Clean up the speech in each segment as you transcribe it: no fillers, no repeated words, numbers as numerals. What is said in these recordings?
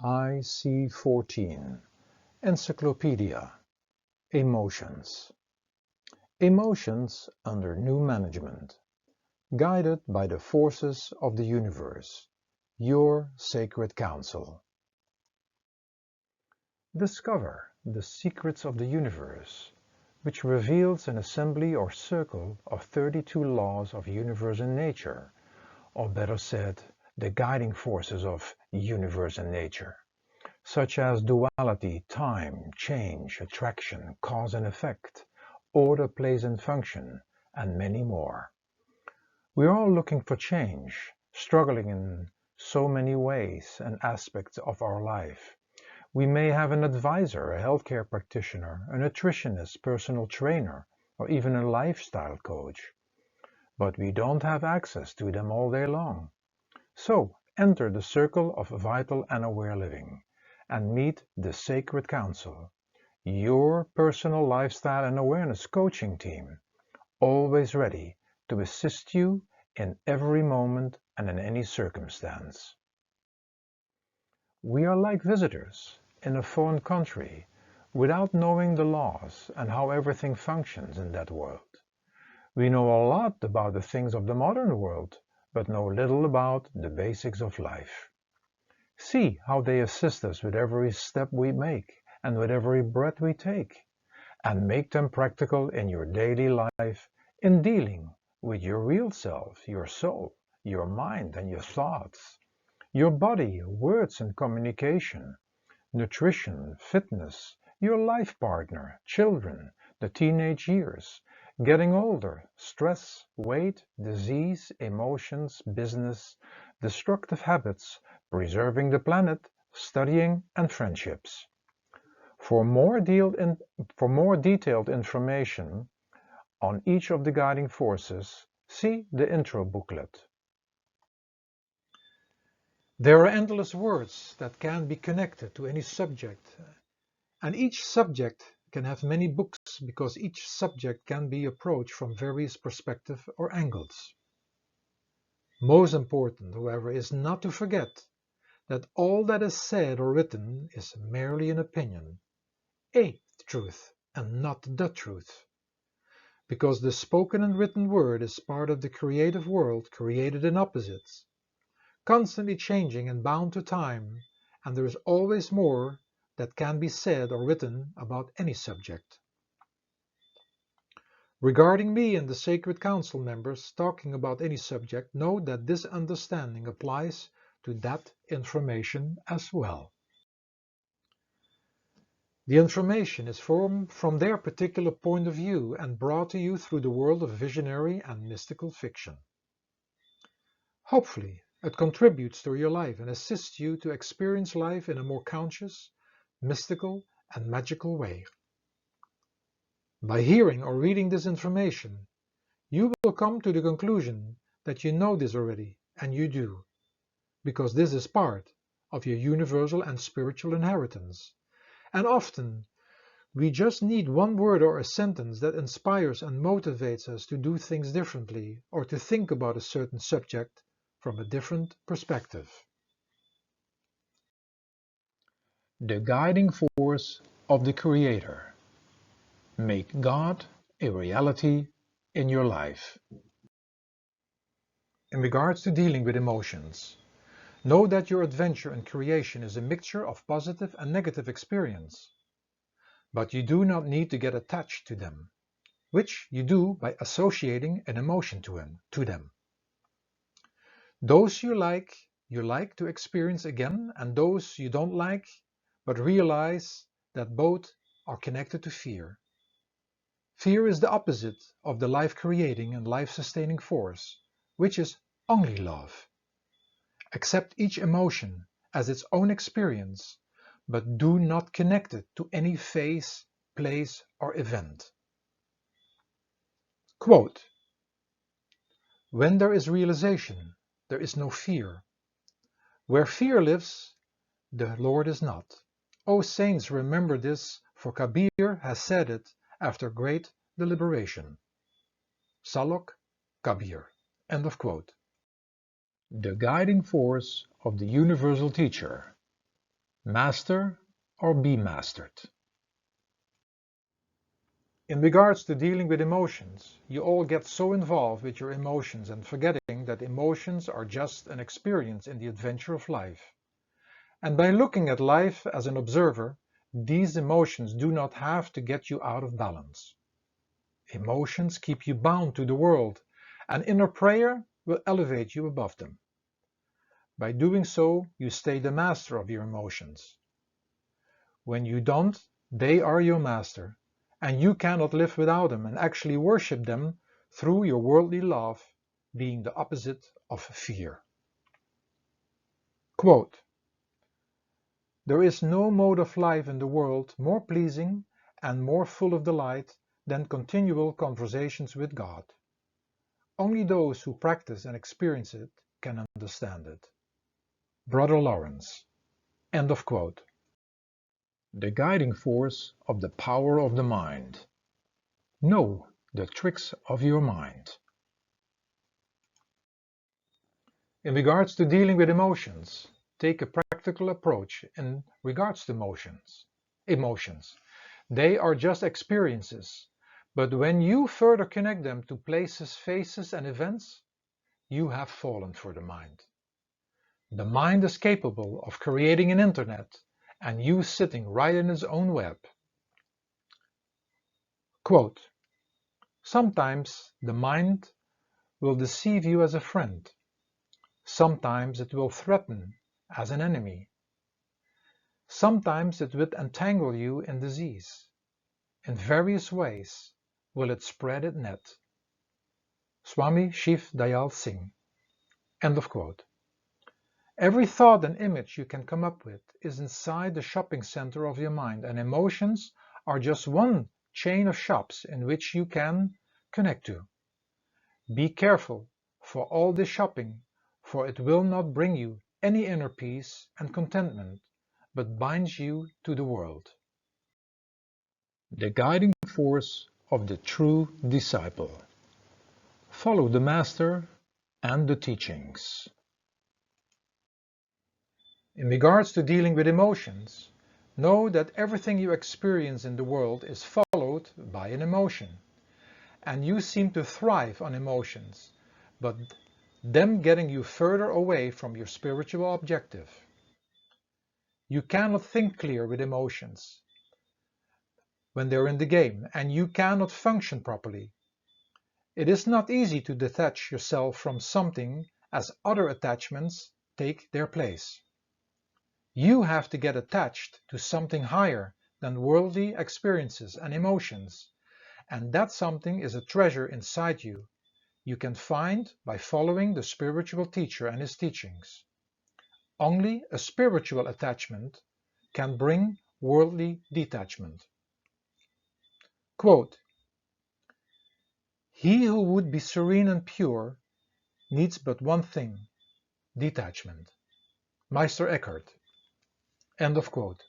Ic14 Encyclopedia Emotions. Emotions under new management, guided by the forces of the universe, your sacred council. Discover the secrets of the universe, which reveals an assembly or circle of 32 laws of universe and nature, or better said, the guiding forces of universe and nature, such as duality, time, change, attraction, cause and effect, order, place and function, and many more. We are all looking for change, struggling in so many ways and aspects of our life. We may have an advisor, a healthcare practitioner, a nutritionist, personal trainer, or even a lifestyle coach. But we don't have access to them all day long. So enter the circle of vital and aware living and meet the Sacred Council, your personal lifestyle and awareness coaching team, always ready to assist you in every moment and in any circumstance. We are like visitors in a foreign country without knowing the laws and how everything functions in that world. We know a lot about the things of the modern world, but know little about the basics of life. See how they assist us with every step we make and with every breath we take, and make them practical in your daily life in dealing with your real self, your soul, your mind and your thoughts, your body, words and communication, nutrition, fitness, your life partner, children, the teenage years, getting older, stress, weight, disease, emotions, business, destructive habits, preserving the planet, studying, and friendships. For more detailed information on each of the guiding forces, see the intro booklet. There are endless words that can be connected to any subject, and each subject can have many books because each subject can be approached from various perspectives or angles. Most important, however, is not to forget that all that is said or written is merely an opinion, a truth, and not the truth. Because the spoken and written word is part of the creative world created in opposites, constantly changing and bound to time, and there is always more that can be said or written about any subject. Regarding me and the Sacred Council members talking about any subject, know that this understanding applies to that information as well. The information is formed from their particular point of view and brought to you through the world of visionary and mystical fiction. Hopefully, it contributes to your life and assists you to experience life in a more conscious, mystical, and magical way. By hearing or reading this information, you will come to the conclusion that you know this already, and you do, because this is part of your universal and spiritual inheritance. And often, we just need one word or a sentence that inspires and motivates us to do things differently or to think about a certain subject from a different perspective. The guiding force of the Creator. Make God a reality in your life. In regards to dealing with emotions, know that your adventure and creation is a mixture of positive and negative experience. But you do not need to get attached to them, which you do by associating an emotion to them. Those you like to experience again, and those you don't like, but realize that both are connected to fear. Fear is the opposite of the life-creating and life-sustaining force, which is only love. Accept each emotion as its own experience, but do not connect it to any phase, place, or event. Quote, "When there is realization, there is no fear. Where fear lives, the Lord is not. O saints, remember this, for Kabir has said it after great deliberation." Salok Kabir. End of quote. The guiding force of the universal teacher. Master or be mastered. In regards to dealing with emotions, you all get so involved with your emotions and forgetting that emotions are just an experience in the adventure of life. And by looking at life as an observer, these emotions do not have to get you out of balance. Emotions keep you bound to the world, and inner prayer will elevate you above them. By doing so, you stay the master of your emotions. When you don't, they are your master, and you cannot live without them and actually worship them through your worldly love, being the opposite of fear. Quote, "There is no mode of life in the world more pleasing and more full of delight than continual conversations with God. Only those who practice and experience it can understand it." Brother Lawrence. End of quote. The guiding force of the power of the mind. Know the tricks of your mind. In regards to dealing with emotions, take a practical approach in regards to emotions. They are just experiences, but when you further connect them to places, faces, and events, you have fallen for the mind. The mind is capable of creating an internet, and you sitting right in its own web. Quote, "Sometimes the mind will deceive you as a friend. Sometimes it will threaten as an enemy. Sometimes it will entangle you in disease. In various ways will it spread its net." Swami Shiv Dayal Singh. End of quote. Every thought and image you can come up with is inside the shopping center of your mind, and emotions are just one chain of shops in which you can connect to. Be careful for all this shopping, for it will not bring you any inner peace and contentment, but binds you to the world. The guiding force of the true disciple. Follow the Master and the teachings. In regards to dealing with emotions, know that everything you experience in the world is followed by an emotion. And you seem to thrive on emotions, but them getting you further away from your spiritual objective. You cannot think clear with emotions when they're in the game, and you cannot function properly. It is not easy to detach yourself from something as other attachments take their place. You have to get attached to something higher than worldly experiences and emotions, and that something is a treasure inside you can find by following the spiritual teacher and his teachings. Only a spiritual attachment can bring worldly detachment. Quote, "He who would be serene and pure needs but one thing, detachment." Meister Eckhart. End of quote.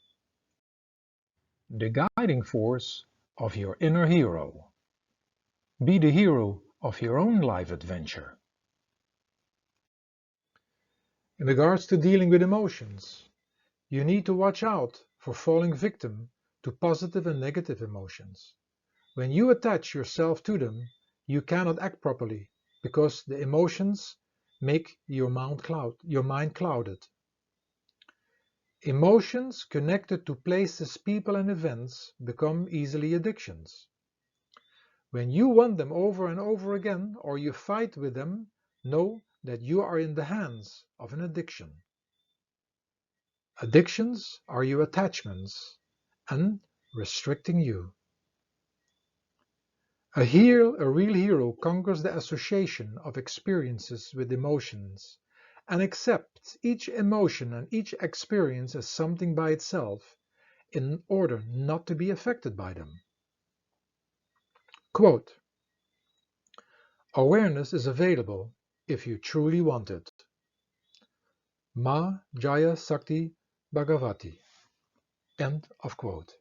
The guiding force of your inner hero. Be the hero of your own life adventure. In regards to dealing with emotions, you need to watch out for falling victim to positive and negative emotions. When you attach yourself to them, you cannot act properly because the emotions make your mind clouded. Emotions connected to places, people, and events become easily addictions. When you want them over and over again, or you fight with them, know that you are in the hands of an addiction. Addictions are your attachments and restricting you. A real hero conquers the association of experiences with emotions and accepts each emotion and each experience as something by itself in order not to be affected by them. Quote, "Awareness is available if you truly want it." Ma Jaya Sakti Bhagavati. End of quote.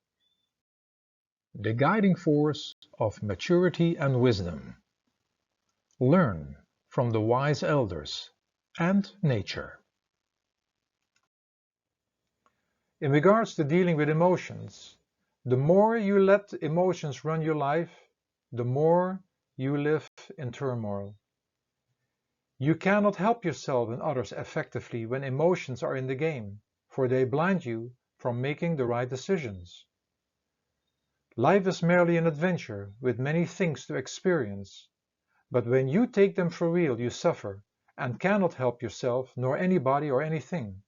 The guiding force of maturity and wisdom. Learn from the wise elders and nature. In regards to dealing with emotions, the more you let emotions run your life, the more you live in turmoil. You cannot help yourself and others effectively when emotions are in the game, for they blind you from making the right decisions. Life is merely an adventure with many things to experience, but when you take them for real, you suffer and cannot help yourself nor anybody or anything.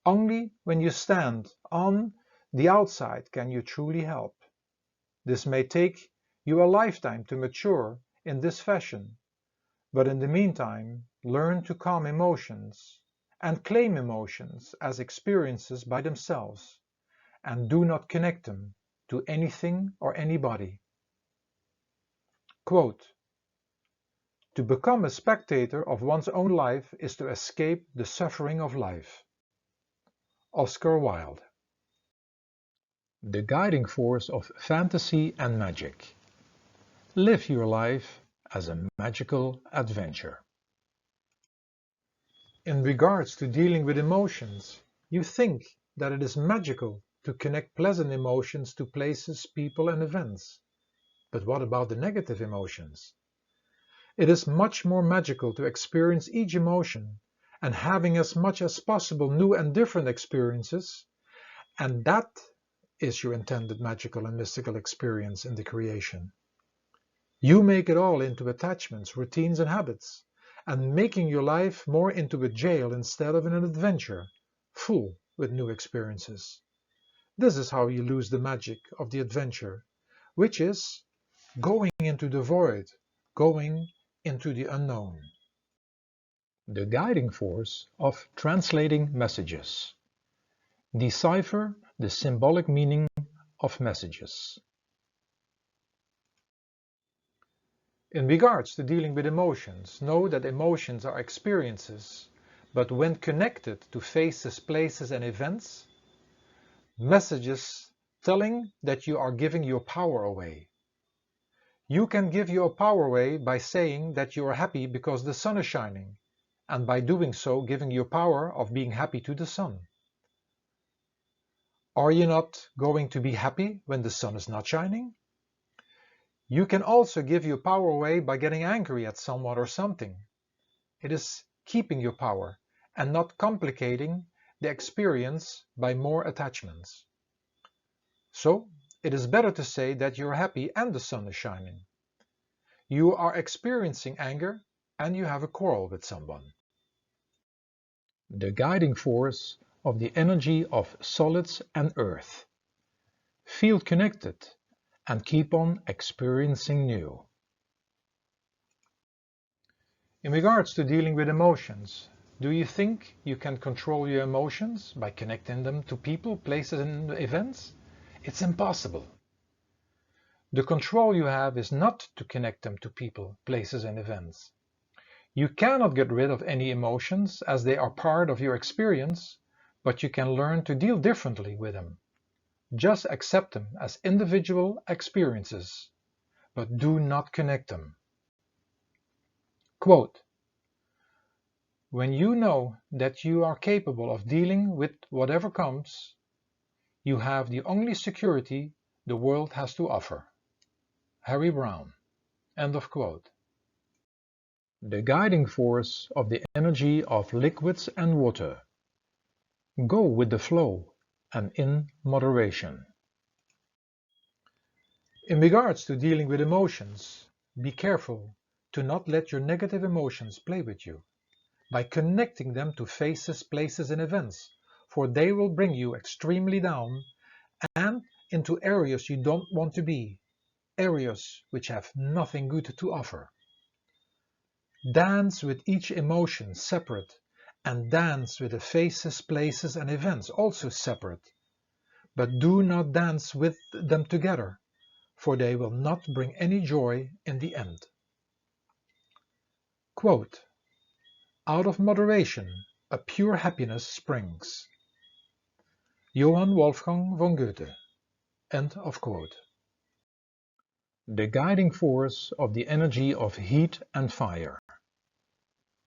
Only when you stand on the outside can you truly help. This may take you a lifetime to mature in this fashion, but in the meantime, learn to calm emotions and claim emotions as experiences by themselves, and do not connect them to anything or anybody. Quote, "To become a spectator of one's own life is to escape the suffering of life." Oscar Wilde. The guiding force of fantasy and magic. Live your life as a magical adventure. In regards to dealing with emotions, you think that it is magical to connect pleasant emotions to places, people and events. But what about the negative emotions? It is much more magical to experience each emotion and having as much as possible new and different experiences, and that is your intended magical and mystical experience in the creation. You make it all into attachments, routines and habits, and making your life more into a jail instead of an adventure, full with new experiences. This is how you lose the magic of the adventure, which is going into the void, going into the unknown. The guiding force of translating messages. Decipher the symbolic meaning of messages. In regards to dealing with emotions, know that emotions are experiences, but when connected to faces, places and events, messages telling that you are giving your power away. You can give your power away by saying that you are happy because the sun is shining, and by doing so giving your power of being happy to the sun. Are you not going to be happy when the sun is not shining? You can also give your power away by getting angry at someone or something. It is keeping your power and not complicating the experience by more attachments. So, it is better to say that you're happy and the sun is shining. You are experiencing anger and you have a quarrel with someone. The guiding force of the energy of solids and earth. Feel connected and keep on experiencing new. In regards to dealing with emotions, do you think you can control your emotions by connecting them to people, places and events? It's impossible. The control you have is not to connect them to people, places and events. You cannot get rid of any emotions as they are part of your experience, but you can learn to deal differently with them. Just accept them as individual experiences, but do not connect them. Quote, "When you know that you are capable of dealing with whatever comes, you have the only security the world has to offer." Harry Brown. End of quote. The guiding force of the energy of liquids and water. Go with the flow and in moderation. In regards to dealing with emotions, be careful to not let your negative emotions play with you by connecting them to faces, places and events, for they will bring you extremely down and into areas you don't want to be, areas which have nothing good to offer. Dance with each emotion separate and dance with the faces, places and events also separate, but do not dance with them together, for they will not bring any joy in the end. Quote, "Out of moderation a pure happiness springs." Johann Wolfgang von Goethe. End of quote. The guiding force of the energy of heat and fire.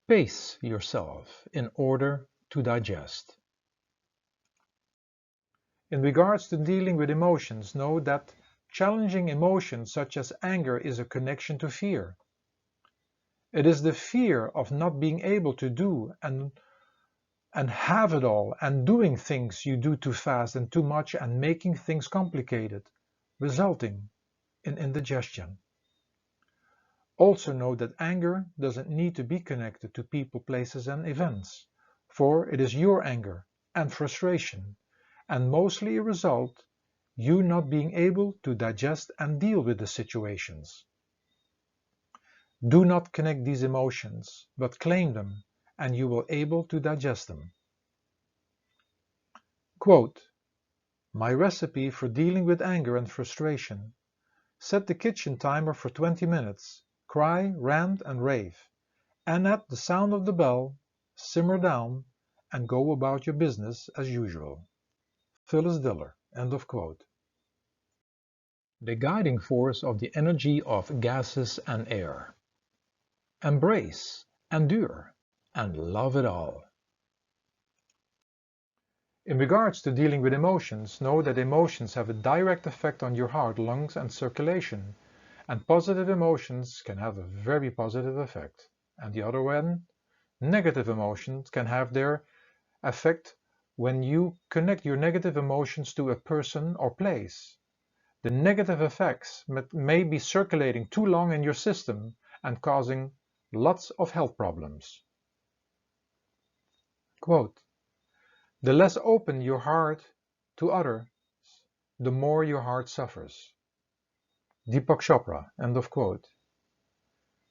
Pace yourself in order to digest. In regards to dealing with emotions, know that challenging emotions such as anger is a connection to fear. It is the fear of not being able to do and have it all, and doing things you do too fast and too much and making things complicated, resulting in indigestion. Also know that anger doesn't need to be connected to people, places and events, for it is your anger and frustration, and mostly a result you not being able to digest and deal with the situations. Do not connect these emotions, but claim them, and you will able to digest them. Quote, my recipe for dealing with anger and frustration. Set the kitchen timer for 20 minutes. Cry, rant and rave. And at the sound of the bell, simmer down and go about your business as usual. Phyllis Diller. End of quote. The guiding force of the energy of gases and air. Embrace, endure, and love it all. In regards to dealing with emotions, know that emotions have a direct effect on your heart, lungs and circulation, and positive emotions can have a very positive effect. And the other one, negative emotions can have their effect when you connect your negative emotions to a person or place. The negative effects may be circulating too long in your system and causing lots of health problems. Quote, the less open your heart to others, the more your heart suffers. Deepak Chopra, end of quote.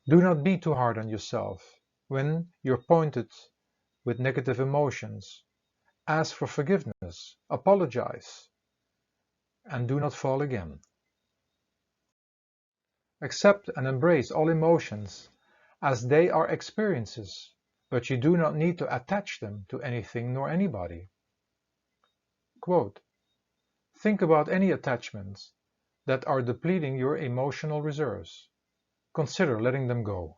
Do not be too hard on yourself when you're pointed with negative emotions. Ask for forgiveness, apologize, and do not fall again. Accept and embrace all emotions as they are experiences, but you do not need to attach them to anything nor anybody. Quote, think about any attachments that are depleting your emotional reserves. Consider letting them go.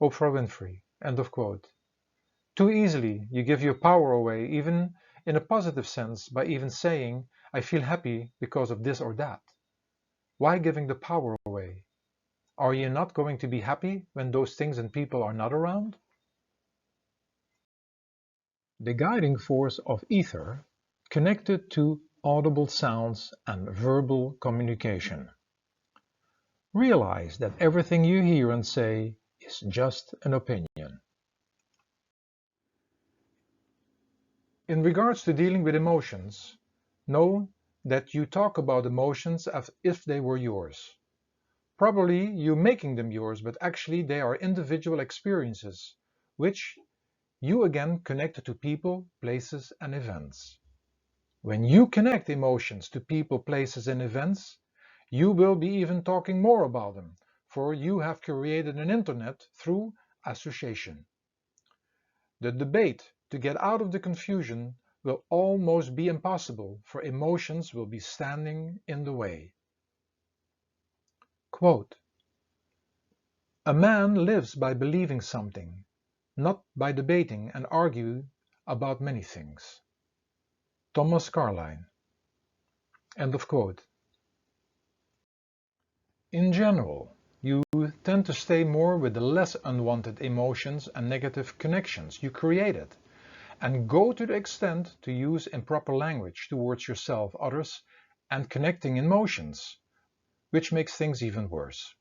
Oprah Winfrey. End of quote. Too easily you give your power away, even in a positive sense, by even saying, I feel happy because of this or that. Why giving the power away? Are you not going to be happy when those things and people are not around? The guiding force of ether connected to audible sounds and verbal communication. Realize that everything you hear and say is just an opinion. In regards to dealing with emotions, know that you talk about emotions as if they were yours. Probably you making them yours, but actually they are individual experiences, which you again connect to people, places and events. When you connect emotions to people, places and events, you will be even talking more about them, for you have created an internet through association. The debate to get out of the confusion will almost be impossible, for emotions will be standing in the way. Quote, a man lives by believing something, not by debating and arguing about many things. Thomas Carlyle. End of quote. In general, you tend to stay more with the less unwanted emotions and negative connections you created, and go to the extent to use improper language towards yourself, others, and connecting emotions, which makes things even worse.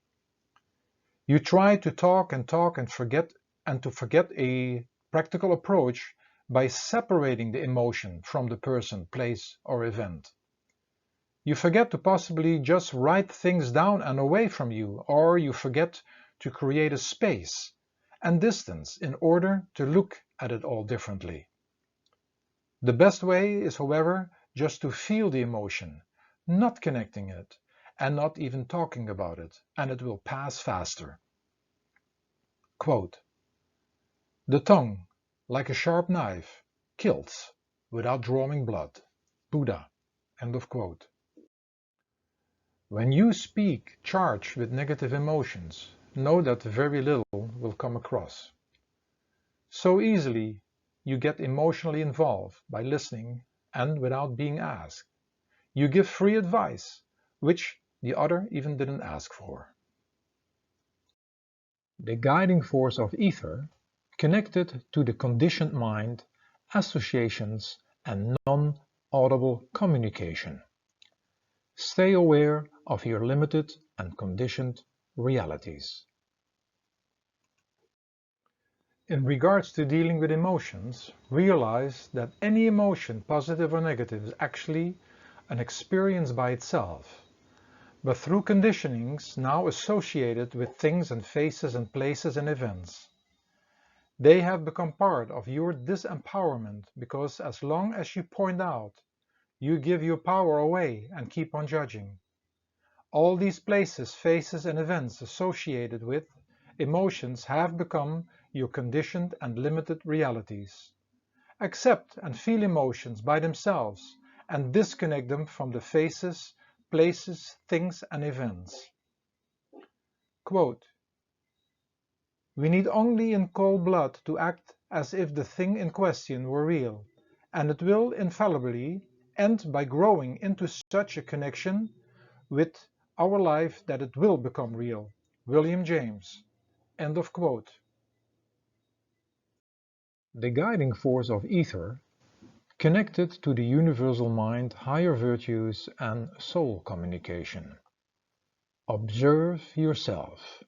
You try to talk and forget a practical approach by separating the emotion from the person, place, or event. You forget to possibly just write things down and away from you, or you forget to create a space and distance in order to look at it all differently. The best way is, however, just to feel the emotion, not connecting it, and not even talking about it, and it will pass faster. Quote, the tongue, like a sharp knife, kills without drawing blood. Buddha. End of quote. When you speak charged with negative emotions, know that very little will come across. So easily you get emotionally involved by listening and without being asked. You give free advice, which the other even didn't ask for. The guiding force of ether, connected to the conditioned mind, associations, and non-audible communication. Stay aware of your limited and conditioned realities. In regards to dealing with emotions, realize that any emotion, positive or negative, is actually an experience by itself, but through conditionings now associated with things and faces and places and events. They have become part of your disempowerment because as long as you point out, you give your power away and keep on judging. All these places, faces and events associated with emotions have become your conditioned and limited realities. Accept and feel emotions by themselves and disconnect them from the faces, places, things and events. Quote, "We need only in cold blood to act as if the thing in question were real, and it will infallibly end by growing into such a connection with our life that it will become real." William James. End of quote. The guiding force of ether, connected to the universal mind, higher virtues, and soul communication. Observe yourself.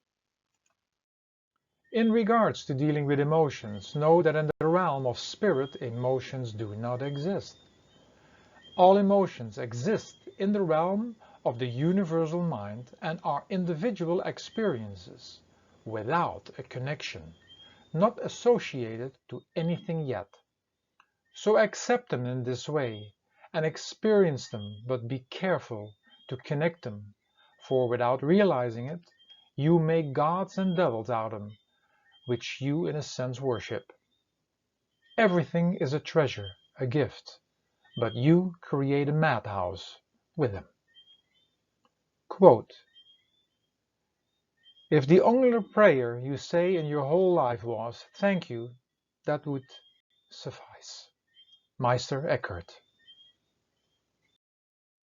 In regards to dealing with emotions, know that in the realm of spirit, emotions do not exist. All emotions exist in the realm of the universal mind and are individual experiences, without a connection, not associated to anything yet. So accept them in this way and experience them, but be careful to connect them, for without realizing it, you make gods and devils out of them, which you in a sense worship. Everything is a treasure, a gift, but you create a madhouse with them. Quote, "If the only prayer you say in your whole life was, 'Thank you,' that would suffice." Meister Eckhart.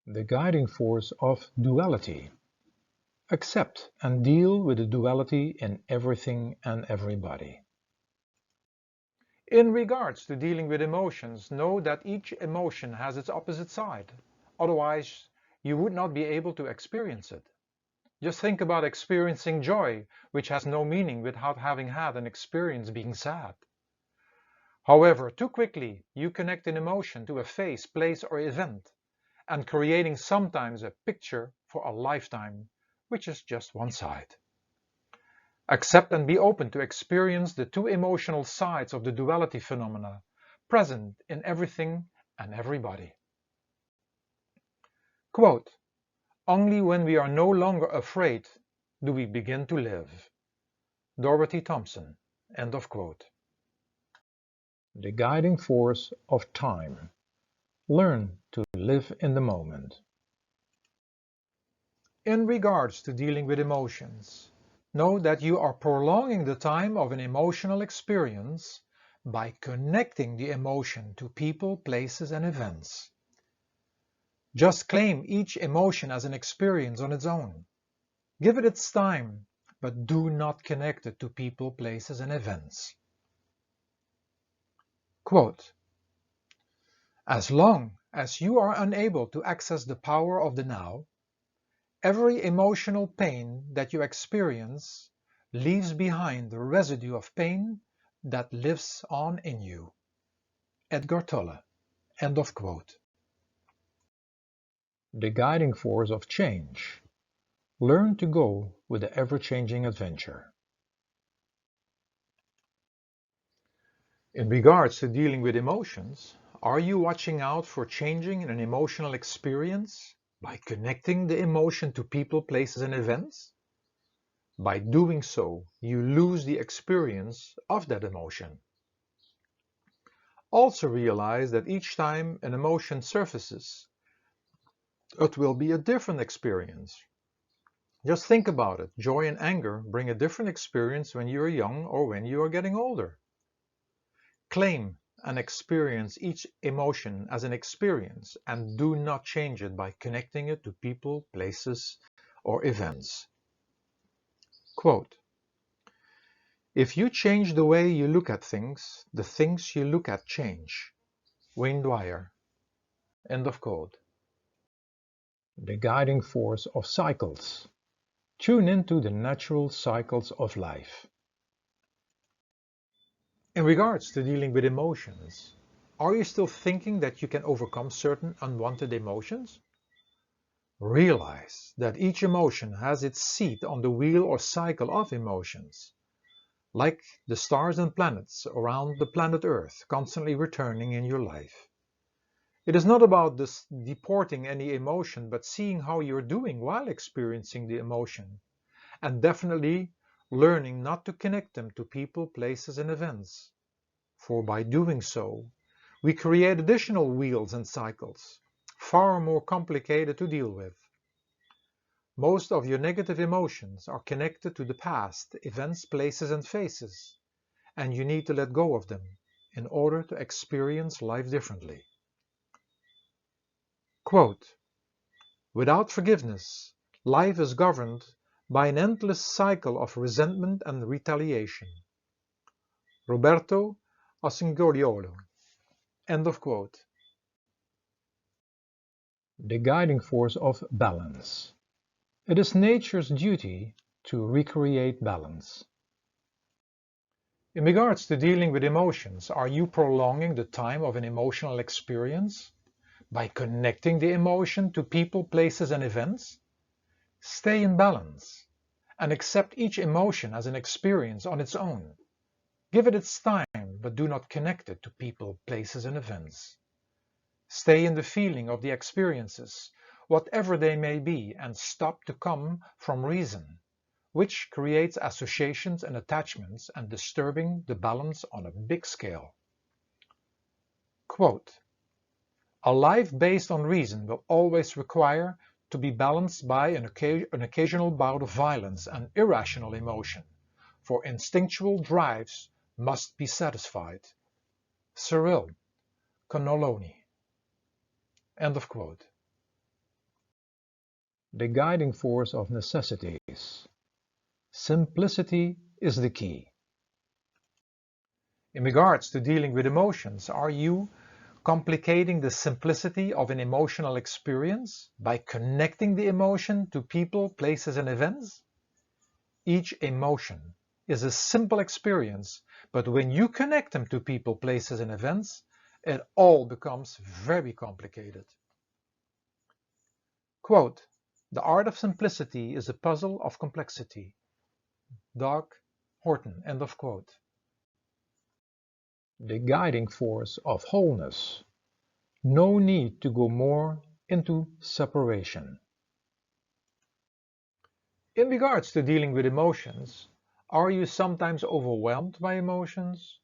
The guiding force of duality. Accept and deal with the duality in everything and everybody. In regards to dealing with emotions, know that each emotion has its opposite side. Otherwise, you would not be able to experience it. Just think about experiencing joy, which has no meaning without having had an experience being sad. However, too quickly, you connect an emotion to a face, place, or event, and creating sometimes a picture for a lifetime, which is just one side. Accept and be open to experience the two emotional sides of the duality phenomena, present in everything and everybody. Quote, "Only when we are no longer afraid do we begin to live." Dorothy Thompson. End of quote. The guiding force of time. Learn to live in the moment. In regards to dealing with emotions, know that you are prolonging the time of an emotional experience by connecting the emotion to people, places, and events. Just claim each emotion as an experience on its own. Give it its time, but do not connect it to people, places, and events. Quote, "As long as you are unable to access the power of the now, every emotional pain that you experience leaves behind the residue of pain that lives on in you." Edgar Tolle. End of quote. The guiding force of change. Learn to go with the ever-changing adventure. In regards to dealing with emotions, are you watching out for changing in an emotional experience by connecting the emotion to people, places, and events? By doing so, you lose the experience of that emotion. Also realize that each time an emotion surfaces, it will be a different experience. Just think about it. Joy and anger bring a different experience when you are young or when you are getting older. Claim and experience each emotion as an experience and do not change it by connecting it to people, places, or events. Quote, if you change the way you look at things, the things you look at change. Wayne Dwyer. End of quote. The guiding force of cycles. Tune into the natural cycles of life. In regards to dealing with emotions, are you still thinking that you can overcome certain unwanted emotions? Realize that each emotion has its seat on the wheel or cycle of emotions, like the stars and planets around the planet Earth constantly returning in your life. It is not about deporting any emotion, but seeing how you're doing while experiencing the emotion, and definitely learning not to connect them to people, places, and events. For by doing so, we create additional wheels and cycles, far more complicated to deal with. Most of your negative emotions are connected to the past, events, places, and faces, and you need to let go of them in order to experience life differently. Quote, without forgiveness, life is governed by an endless cycle of resentment and retaliation. Roberto Asingoliolo. End of quote. The guiding force of balance. It is nature's duty to recreate balance. In regards to dealing with emotions, are you prolonging the time of an emotional experience by connecting the emotion to people, places, and events? Stay in balance and accept each emotion as an experience on its own. Give it its time, but do not connect it to people, places, and events. Stay in the feeling of the experiences, whatever they may be, and stop to come from reason, which creates associations and attachments and disturbing the balance on a big scale. Quote, a life based on reason will always require to be balanced by an occasional bout of violence and irrational emotion, for instinctual drives must be satisfied. Cyril Conoloni. End of quote. The guiding force of necessities. Simplicity is the key. In regards to dealing with emotions, are you complicating the simplicity of an emotional experience by connecting the emotion to people, places, and events? Each emotion is a simple experience, but when you connect them to people, places, and events, it all becomes very complicated. Quote, the art of simplicity is a puzzle of complexity. Doug Horton, end of quote. The guiding force of wholeness. No need to go more into separation. In regards to dealing with emotions, are you sometimes overwhelmed by emotions?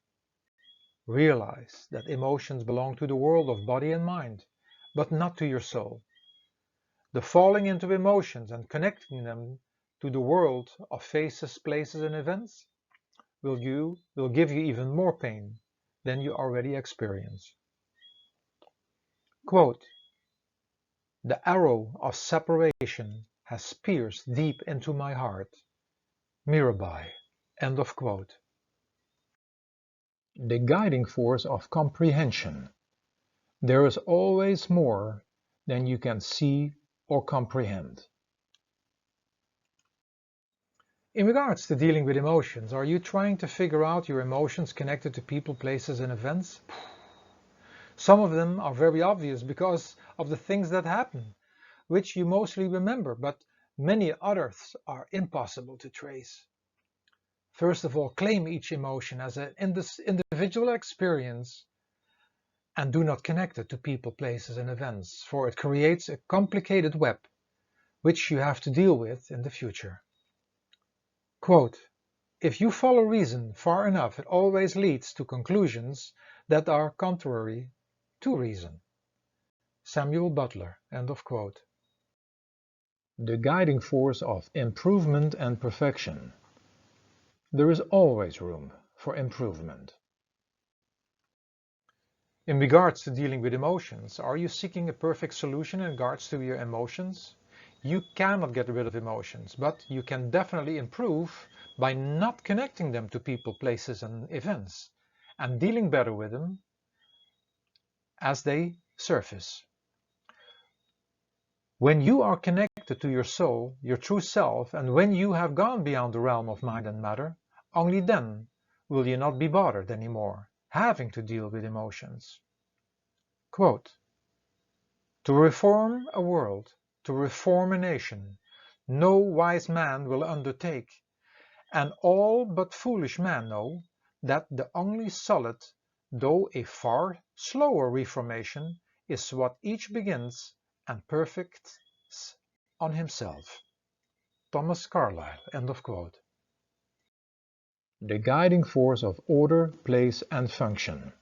Realize that emotions belong to the world of body and mind, but not to your soul. The falling into emotions and connecting them to the world of faces, places, and events will give you even more pain than you already experience. Quote, the arrow of separation has pierced deep into my heart. Mirabai. End of quote. The guiding force of comprehension. There is always more than you can see or comprehend. In regards to dealing with emotions, are you trying to figure out your emotions connected to people, places, and events? Some of them are very obvious because of the things that happen, which you mostly remember, but many others are impossible to trace. First of all, claim each emotion as an individual experience and do not connect it to people, places, and events, for it creates a complicated web which you have to deal with in the future. Quote, if you follow reason far enough, it always leads to conclusions that are contrary to reason. Samuel Butler. End of quote. The guiding force of improvement and perfection. There is always room for improvement. In regards to dealing with emotions, are you seeking a perfect solution in regards to your emotions? You cannot get rid of emotions, but you can definitely improve by not connecting them to people, places and events, and dealing better with them as they surface. When you are connected to your soul, your true self, and when you have gone beyond the realm of mind and matter, only then will you not be bothered anymore, having to deal with emotions. Quote, to reform a world, to reform a nation, no wise man will undertake, and all but foolish men know that the only solid, though a far slower reformation, is what each begins and perfects on himself. Thomas Carlyle. End of quote. The guiding force of order, place and function.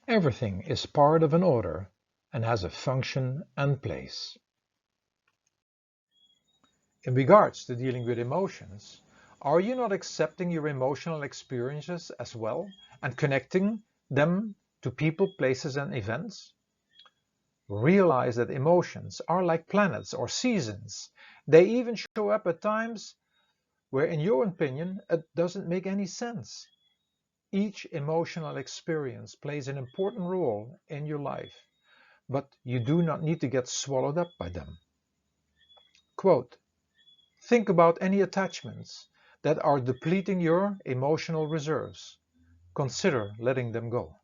Everything is part of an order and has a function and place. In regards to dealing with emotions, are you not accepting your emotional experiences as well and connecting them to people, places and events? Realize that emotions are like planets or seasons. They even show up at times where, in your opinion, it doesn't make any sense. Each emotional experience plays an important role in your life, but you do not need to get swallowed up by them. Quote, think about any attachments that are depleting your emotional reserves. Consider letting them go.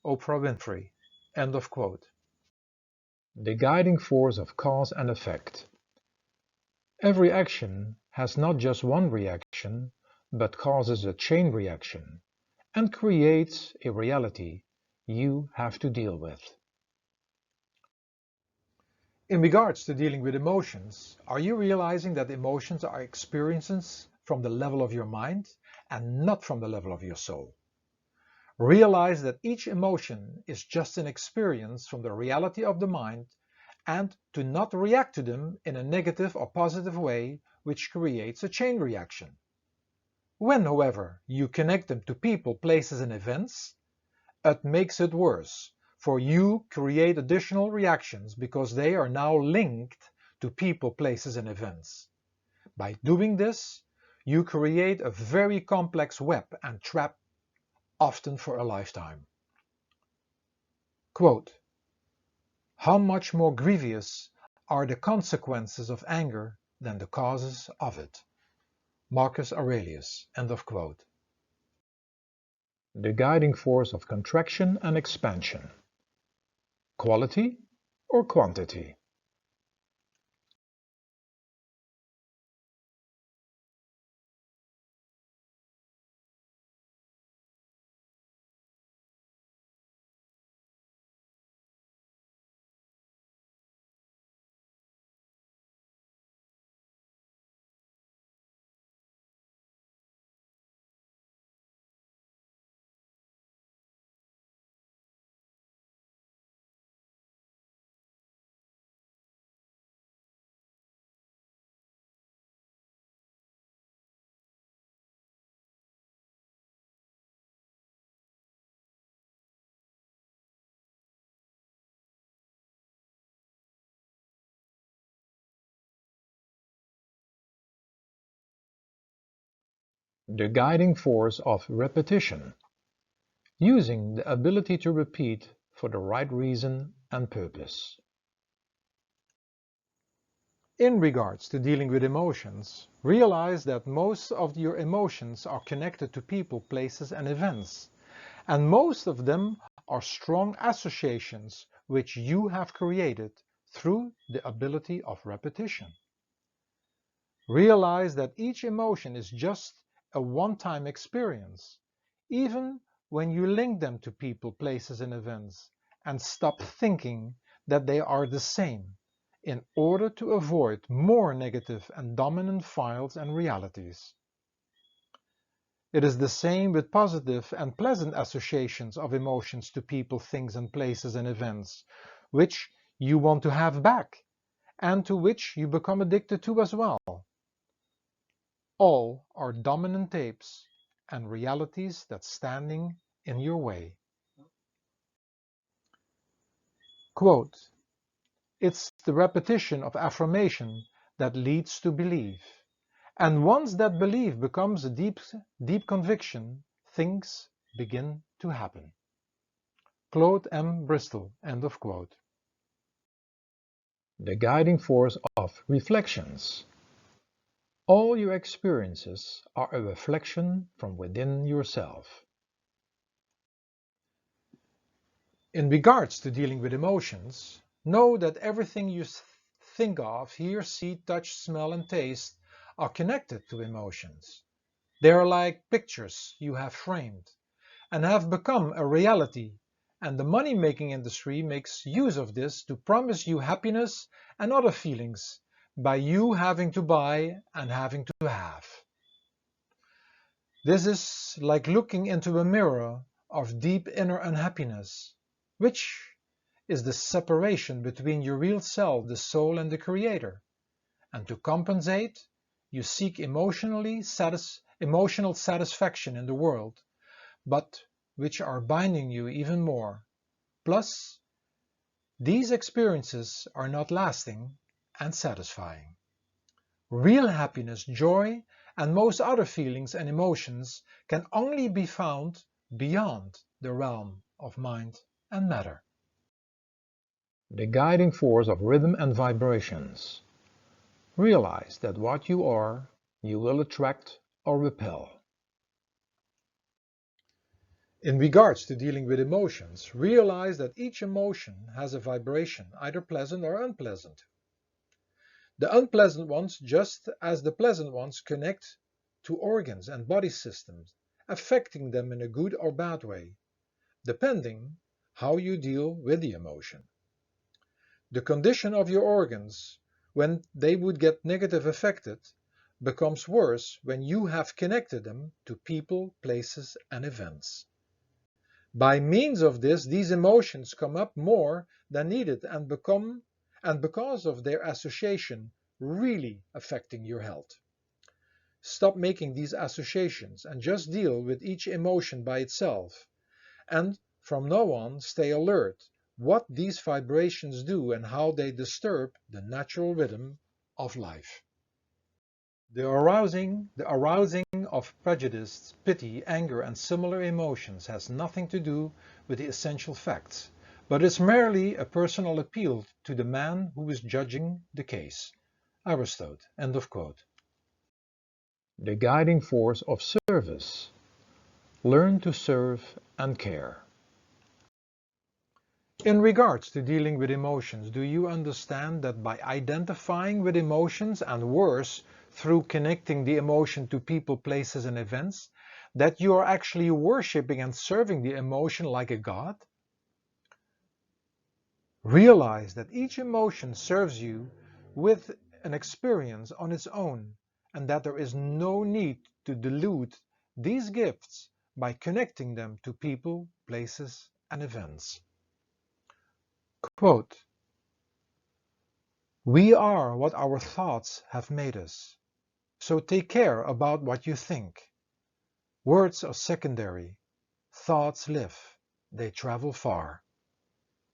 Oprah Winfrey. End of quote. The guiding force of cause and effect. Every action has not just one reaction, but causes a chain reaction and creates a reality you have to deal with. In regards to dealing with emotions, are you realizing that emotions are experiences from the level of your mind and not from the level of your soul? Realize that each emotion is just an experience from the reality of the mind and to not react to them in a negative or positive way, which creates a chain reaction. When, however, you connect them to people, places and events, it makes it worse, for you create additional reactions because they are now linked to people, places and events. By doing this, you create a very complex web and trap, often for a lifetime. Quote, how much more grievous are the consequences of anger than the causes of it? Marcus Aurelius. End of quote. The guiding force of contraction and expansion. Quality or quantity? The guiding force of repetition. Using the ability to repeat for the right reason and purpose. In regards to dealing with emotions, realize that most of your emotions are connected to people, places and events, and most of them are strong associations which you have created through the ability of repetition. Realize that each emotion is just a one-time experience, even when you link them to people, places and events, and stop thinking that they are the same in order to avoid more negative and dominant files and realities. It is the same with positive and pleasant associations of emotions to people, things and places and events, which you want to have back and to which you become addicted to as well. All are dominant tapes and realities that's standing in your way. Quote, "It's the repetition of affirmation that leads to belief. And once that belief becomes a deep conviction, things begin to happen." Claude M. Bristol, end of quote. The guiding force of reflections. All your experiences are a reflection from within yourself. In regards to dealing with emotions, know that everything you think of, hear, see, touch, smell, and taste are connected to emotions. They are like pictures you have framed and have become a reality, and the money-making industry makes use of this to promise you happiness and other feelings by you having to buy and having to have. This is like looking into a mirror of deep inner unhappiness, which is the separation between your real self, the soul, and the creator. And to compensate, you seek emotional satisfaction in the world, but which are binding you even more. Plus, these experiences are not lasting and satisfying. Real happiness, joy, and most other feelings and emotions can only be found beyond the realm of mind and matter. The guiding force of rhythm and vibrations. Realize that what you are, you will attract or repel. In regards to dealing with emotions, realize that each emotion has a vibration, either pleasant or unpleasant. The unpleasant ones, just as the pleasant ones, connect to organs and body systems, affecting them in a good or bad way, depending how you deal with the emotion. The condition of your organs, when they would get negatively affected, becomes worse when you have connected them to people, places, and events. By means of this, these emotions come up more than needed and because of their association, really affecting your health. Stop making these associations and just deal with each emotion by itself. And from now on, stay alert what these vibrations do and how they disturb the natural rhythm of life. The arousing of prejudice, pity, anger, and similar emotions has nothing to do with the essential facts, but is merely a personal appeal to the man who is judging the case. Aristotle, end of quote. The guiding force of service. Learn to serve and care. In regards to dealing with emotions, do you understand that by identifying with emotions, and worse, through connecting the emotion to people, places, and events, that you are actually worshipping and serving the emotion like a god? Realize that each emotion serves you with an experience on its own, and that there is no need to dilute these gifts by connecting them to people, places, and events. Quote, "We are what our thoughts have made us, so take care about what you think. Words are secondary. Thoughts live. They travel far."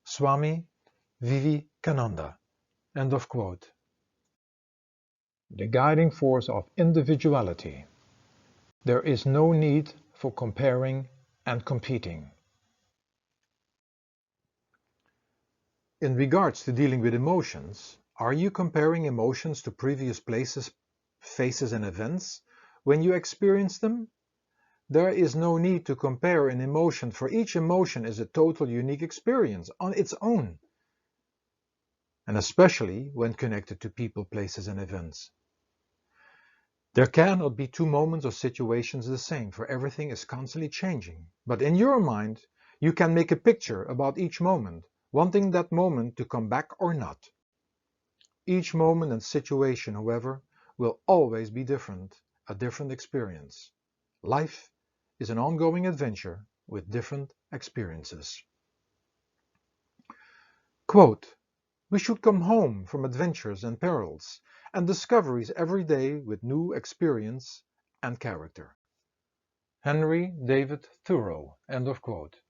Swami Vivekananda. End of quote. The guiding force of individuality. There is no need for comparing and competing. In regards to dealing with emotions, are you comparing emotions to previous places, faces, and events when you experience them? There is no need to compare an emotion, for each emotion is a total unique experience on its own, and especially when connected to people, places, and events. There cannot be two moments or situations the same, for everything is constantly changing. But in your mind, you can make a picture about each moment, wanting that moment to come back or not. Each moment and situation, however, will always be different, a different experience. Life is an ongoing adventure with different experiences. Quote, "We should come home from adventures and perils and discoveries every day with new experience and character." Henry David Thoreau, end of quote.